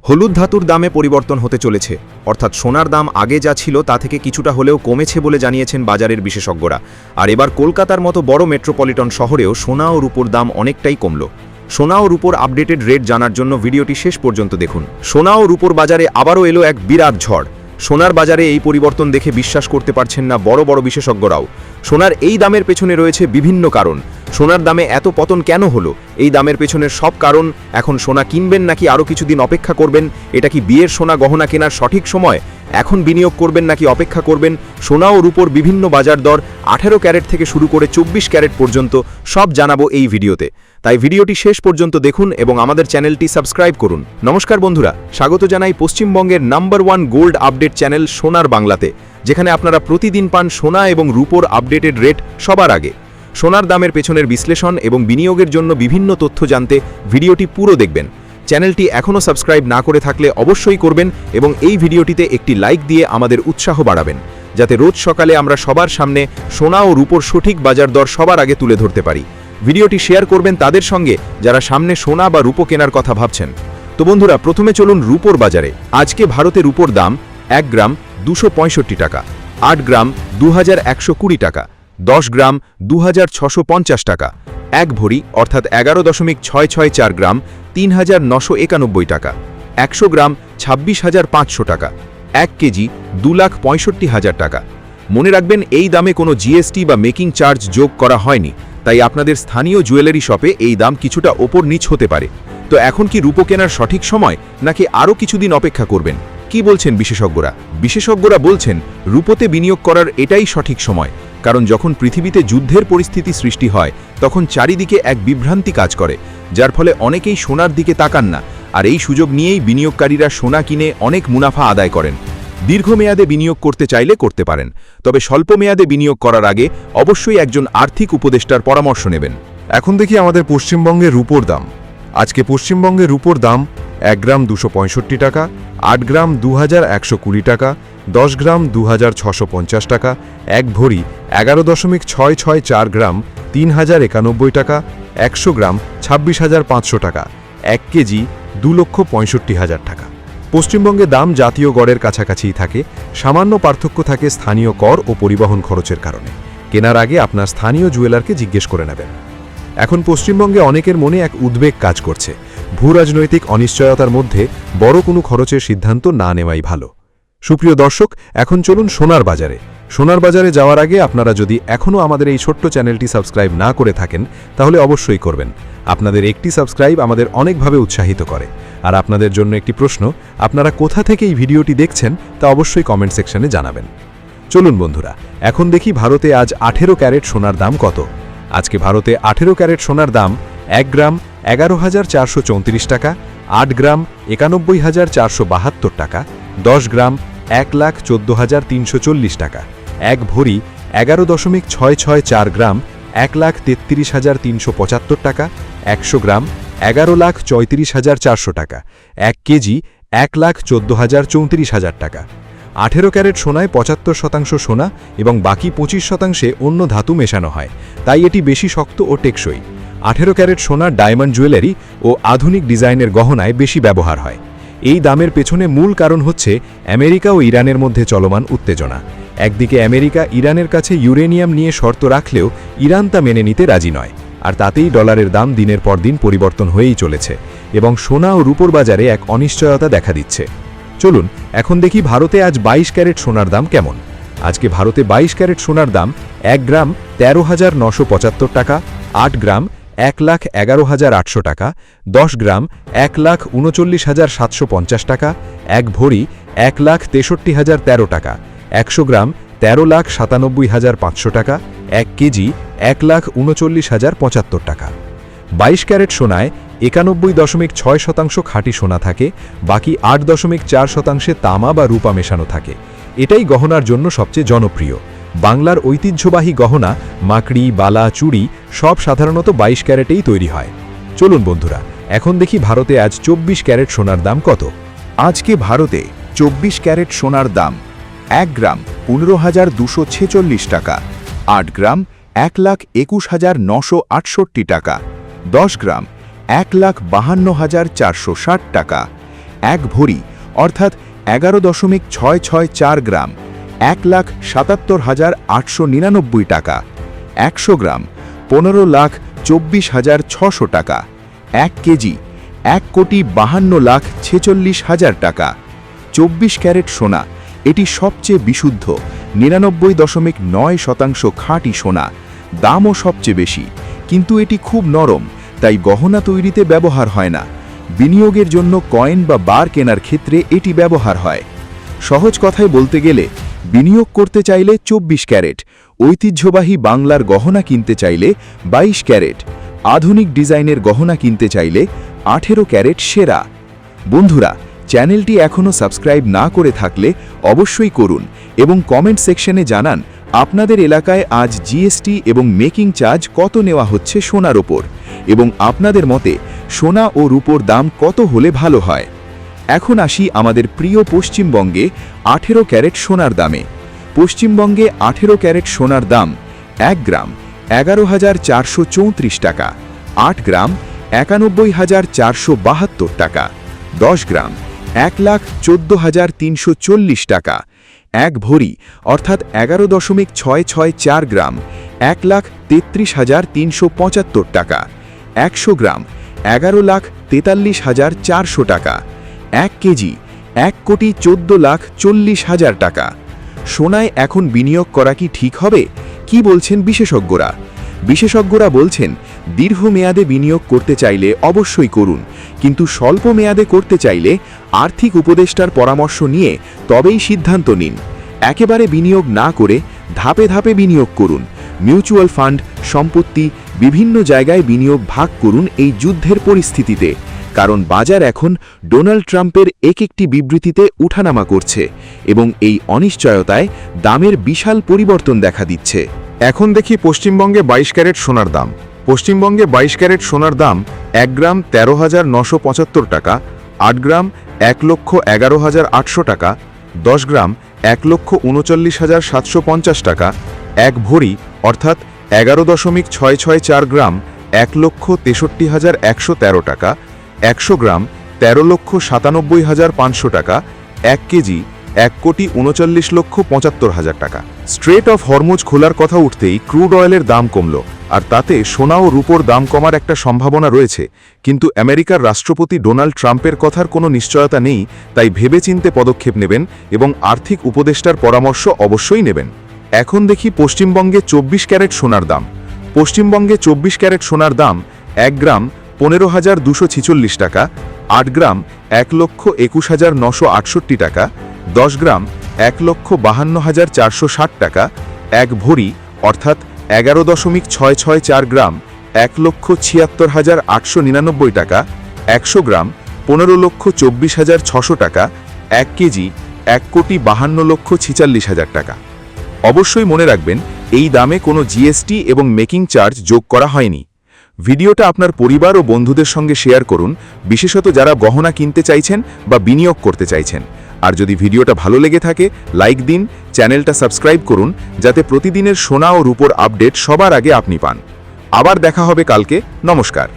হলুদ ধাতুর দামে পরিবর্তন হতে চলেছে, অর্থাৎ সোনার দাম আগে যা ছিল তা থেকে কিছুটা হলেও কমেছে বলে জানিয়েছেন বাজারের বিশেষজ্ঞরা। আর এবার কলকাতার মতো বড় মেট্রোপলিটন শহরেও সোনা ও রূপোর দাম অনেকটাই কমল। সোনা ও রূপোর আপডেটেড রেট জানার জন্য ভিডিওটি শেষ পর্যন্ত দেখুন। সোনা ও রূপোর বাজারে আবারও এলো এক বিরাট ঝড়। সোনার বাজারে এই পরিবর্তন দেখে বিশ্বাস করতে পারছেন না বড় বড় বিশেষজ্ঞরাও। সোনার এই দামের পেছনে রয়েছে বিভিন্ন কারণ। সোনার দামে এত পতন কেন হলো? এই দামের পেছনের সব কারণ। এখন সোনা কিনবেন নাকি আরও কিছুদিন অপেক্ষা করবেন? এটা কি বিয়ের সোনা গহনা কেনার সঠিক সময়? এখন বিনিয়োগ করবেন নাকি অপেক্ষা করবেন? সোনা ও রূপোর বিভিন্ন বাজার দর 18 ক্যারেট থেকে শুরু করে 24 ক্যারেট পর্যন্ত সব জানাবো এই ভিডিওতে। তাই ভিডিওটি শেষ পর্যন্ত দেখুন এবং আমাদের চ্যানেলটি সাবস্ক্রাইব করুন। নমস্কার বন্ধুরা, স্বাগত জানাই পশ্চিমবঙ্গের নাম্বার 1 গোল্ড আপডেট চ্যানেল সোনার বাংলাতে, যেখানে আপনারা প্রতিদিন পান সোনা এবং রূপোর আপডেটেড রেট সবার আগে। সোনার দামের পেছনের বিশ্লেষণ এবং বিনিয়োগের জন্য বিভিন্ন তথ্য জানতে ভিডিওটি পুরো দেখবেন। চ্যানেলটি এখনও সাবস্ক্রাইব না করে থাকলে অবশ্যই করবেন এবং এই ভিডিওটিতে একটি লাইক দিয়ে আমাদের উৎসাহ বাড়াবেন, যাতে রোজ সকালে আমরা সবার সামনে সোনা ও রূপোর সঠিক বাজার দর সবার আগে তুলে ধরতে পারি। ভিডিওটি শেয়ার করবেন তাদের সঙ্গে যারা সামনে সোনা বা রূপো কেনার কথা ভাবছেন। তো বন্ধুরা, প্রথমে চলুন রূপোর বাজারে। আজকে ভারতে রূপোর দাম 1 গ্রাম 265 টাকা, 8 গ্রাম 2120 টাকা, 10 গ্রাম 2650 টাকা, 1 ভরি অর্থাৎ 11.664 গ্রাম 3991 টাকা, 100 গ্রাম 26,500 টাকা, 1 কেজি 2,65,000 টাকা। মনে রাখবেন, এই দামে কোনো জিএসটি বা মেকিং চার্জ যোগ করা হয়নি, তাই আপনাদের স্থানীয় জুয়েলারি শপে এই দাম কিছুটা ওপর নিচ হতে পারে। তো এখন কি রূপো কেনার সঠিক সময়, নাকি আরও কিছুদিন অপেক্ষা করবেন? কি বলছেন বিশেষজ্ঞরা? বিশেষজ্ঞরা বলছেন রূপোতে বিনিয়োগ করার এটাই সঠিক সময়, কারণ যখন পৃথিবীতে যুদ্ধের পরিস্থিতি সৃষ্টি হয় তখন চারিদিকে এক বিভ্রান্তি কাজ করে, যার ফলে অনেকেই সোনার দিকে তাকান না, আর এই সুযোগ নিয়েই বিনিয়োগকারীরা সোনা কিনে অনেক মুনাফা আদায় করেন। দীর্ঘমেয়াদে বিনিয়োগ করতে চাইলে করতে পারেন, তবে স্বল্প মেয়াদে বিনিয়োগ করার আগে অবশ্যই একজন আর্থিক উপদেষ্টার পরামর্শ নেবেন। এখন দেখি আমাদের পশ্চিমবঙ্গের রূপোর দাম। আজকে পশ্চিমবঙ্গের রূপোর দাম 1 গ্রাম 265 টাকা, 8 গ্রাম 2120 টাকা, 10 গ্রাম 2650 টাকা, 1 ভরি 11.664 গ্রাম 3091 টাকা, 100 গ্রাম 26,500 টাকা, 1 কেজি 2,65,000 টাকা। পশ্চিমবঙ্গে দাম জাতীয় গড়ের কাছাকাছিই থাকে, সামান্য পার্থক্য থাকে স্থানীয় কর ও পরিবহন খরচের কারণে। কেনার আগে আপনার স্থানীয় জুয়েলারকে জিজ্ঞেস করে নেবেন। এখন পশ্চিমবঙ্গে অনেকের মনে এক উদ্বেগ কাজ করছে। ভূরাজনৈতিক অনিশ্চয়তার মধ্যে বড় কোনো খরচের সিদ্ধান্ত না নেওয়াই ভালো। সুপ্রিয় দর্শক, এখন চলুন সোনার বাজারে। সোনার বাজারে যাওয়ার আগে আপনারা যদি এখনও আমাদের এই ছোট্ট চ্যানেলটি সাবস্ক্রাইব না করে থাকেন, তাহলে অবশ্যই করবেন। আপনাদের একটি সাবস্ক্রাইব আমাদের অনেকভাবে উৎসাহিত করে। আর আপনাদের জন্য একটি প্রশ্ন, আপনারা কোথা থেকে এই ভিডিওটি দেখছেন তা অবশ্যই কমেন্ট সেকশনে জানাবেন। চলুন বন্ধুরা, এখন দেখি ভারতে আজ 18 ক্যারেট সোনার দাম কত। আজকে ভারতে 18 ক্যারেট সোনার দাম 1 গ্রাম 11,434 টাকা, 8 গ্রাম 91,472 টাকা, 10 গ্রাম 1,14,340 টাকা, 1 ভরি 11.664 গ্রাম 1,33,375 টাকা, 100 গ্রাম 11,34,400 টাকা, 1 কেজি 1,14,34,000 টাকা। 18 ক্যারেট সোনায় 75% সোনা এবং বাকি 25%-এ অন্য ধাতু মেশানো হয়, তাই এটি বেশি শক্ত ও টেকসই। 18 ক্যারেট সোনা ডায়মন্ড জুয়েলারি ও আধুনিক ডিজাইনের গহনায় বেশি ব্যবহার হয়। এই দামের পেছনে মূল কারণ হচ্ছে আমেরিকা ও ইরানের মধ্যে চলমান উত্তেজনা। একদিকে আমেরিকা ইরানের কাছে ইউরেনিয়াম নিয়ে শর্ত রাখলেও ইরান তা মেনে নিতে রাজি নয়, আর তাতেই ডলারের দাম দিনের পর দিন পরিবর্তন হয়েই চলেছে এবং সোনা ও রূপোর বাজারে এক অনিশ্চয়তা দেখা দিচ্ছে। চলুন এখন দেখি ভারতে আজ 22 ক্যারেট সোনার দাম কেমন। আজকে ভারতে 22 ক্যারেট সোনার দাম 1 গ্রাম 13,975 টাকা, 8 গ্রাম 1,11,800 টাকা, 10 গ্রাম 1,39,750 টাকা, 1 ভরি 1,63,013 টাকা, 100 গ্রাম 13,97,500 টাকা, 1 কেজি 1,39,075 টাকা। 22 ক্যারেট সোনায় 91.6% খাঁটি সোনা থাকে, বাকি 8.4%-এ তামা বা রূপা মেশানো থাকে। এটাই গহনার জন্য সবচেয়ে জনপ্রিয়। বাংলার ঐতিহ্যবাহী গহনা মাকড়ি, বালা, চুড়ি সব সাধারণত 22 ক্যারেটেই তৈরি হয়। চলুন বন্ধুরা, এখন দেখি ভারতে আজ 24 ক্যারেট সোনার দাম কত। আজকে ভারতে 24 ক্যারেট সোনার দাম 1 গ্রাম 15,246 টাকা, 8 গ্রাম 1,21,968 টাকা, 10 গ্রাম 1,52,460 টাকা, এক ভরি অর্থাৎ 11.664 গ্রাম 1,77,899 টাকা। 100 গ্রাম 15,24,600 টাকা। 1 কেজি 1,52,46,000 টাকা। 24 ক্যারেট সোনা, এটি সবচেয়ে বিশুদ্ধ 99.9% খাঁটি সোনা। দামও সবচেয়ে বেশি, কিন্তু এটি খুব নরম, তাই গহনা তৈরিতে ব্যবহার হয় না। বিনিয়োগের জন্য কয়েন বা বার কেনার ক্ষেত্রে এটি ব্যবহার হয়। সহজ কথায় বলতে গেলে বিনিয়োগ করতে চাইলে 24 ক্যারেট, ঐতিহ্যবাহী বাংলার গহনা কিনতে চাইলে 22 ক্যারেট, আধুনিক ডিজাইনের গহনা কিনতে চাইলে 18 ক্যারেট সেরা। বন্ধুরা, চ্যানেলটি এখনও সাবস্ক্রাইব না করে থাকলে অবশ্যই করুন এবং কমেন্ট সেকশনে জানান আপনাদের এলাকায় আজ জিএসটি এবং মেকিং চার্জ কত নেওয়া হচ্ছে সোনার ওপর, এবং আপনাদের মতে সোনা ও রূপোর দাম কত হলে ভালো হয়। এখন আসি আমাদের প্রিয় পশ্চিমবঙ্গে 18 ক্যারেট সোনার দামে। পশ্চিমবঙ্গে 18 ক্যারেট সোনার দাম 1 গ্রাম 11,434 টাকা, 8 গ্রাম 91,472 টাকা, 10 গ্রাম 1,14,340 টাকা, 1 ভরি অর্থাৎ 11.664 গ্রাম 1,33,375 টাকা, 100 গ্রাম 11,43,400 টাকা, 1 কেজি 1,14,40,000 টাকা। সোনায় এখন বিনিয়োগ করা কি ঠিক হবে? কি বলছেন বিশেষজ্ঞরা? বিশেষজ্ঞরা বলছেন দীর্ঘমেয়াদে বিনিয়োগ করতে চাইলে অবশ্যই করুন, কিন্তু স্বল্প মেয়াদে করতে চাইলে আর্থিক উপদেষ্টার পরামর্শ নিয়ে তবেই সিদ্ধান্ত নিন। একেবারে বিনিয়োগ না করে ধাপে ধাপে বিনিয়োগ করুন। মিউচুয়াল ফান্ড, সম্পত্তি, বিভিন্ন জায়গায় বিনিয়োগ ভাগ করুন এই যুদ্ধের পরিস্থিতিতে, কারণ বাজার এখন ডোনাল্ড ট্রাম্পের একটি বিবৃতিতে উঠানামা করছে এবং এই অনিশ্চয়তায় দামের বিশাল পরিবর্তন দেখা দিচ্ছে। এখন দেখি পশ্চিমবঙ্গে 22 ক্যারেট সোনার দাম। পশ্চিমবঙ্গে 22 ক্যারেট সোনার দাম 1 গ্রাম 13,975 টাকা, 8 গ্রাম 1,11,800 টাকা, 10 গ্রাম 1,39,750 টাকা, 1 ভরি অর্থাৎ 11.664 গ্রাম 1,63,113 টাকা, 100 গ্রাম 13,97,500 টাকা, 1 কেজি 1,39,75,000 টাকা। স্ট্রেট অফ হরমুজ খোলার কথা উঠতেই ক্রুড অয়েলের দাম কমল, আর তাতে সোনা ও রূপোর দাম কমার একটা সম্ভাবনা রয়েছে। কিন্তু আমেরিকার রাষ্ট্রপতি ডোনাল্ড ট্রাম্পের কথার কোনো নিশ্চয়তা নেই, তাই ভেবেচিন্তে পদক্ষেপ নেবেন এবং আর্থিক উপদেষ্টার পরামর্শ অবশ্যই নেবেন। এখন দেখি পশ্চিমবঙ্গে 24 ক্যারেট সোনার দাম। পশ্চিমবঙ্গে 24 ক্যারেট সোনার দাম 1 গ্রাম 15,246 টাকা, 8 গ্রাম 1,21,968 টাকা, 10 গ্রাম 1,52,460 টাকা, 1 ভরি অর্থাৎ 11.664 গ্রাম 1,76,899 টাকা, 100 গ্রাম 15,24,600 টাকা, 1 কেজি 1,52,46,000 টাকা। অবশ্যই মনে রাখবেন, এই দামে কোনো জিএসটি এবং মেকিং চার্জ যোগ করা হয়নি। ভিডিওটা আপনার পরিবার ও বন্ধুদের সঙ্গে শেয়ার করুন, বিশেষত যারা গহনা কিনতে চাইছেন বা বিনিয়োগ করতে চাইছেন। আর যদি ভিডিওটা ভালো লেগে থাকে লাইক দিন, চ্যানেলটা সাবস্ক্রাইব করুন, যাতে প্রতিদিনের সোনা ও রূপোর আপডেট সবার আগে আপনি পান। আবার দেখা হবে কালকে। নমস্কার।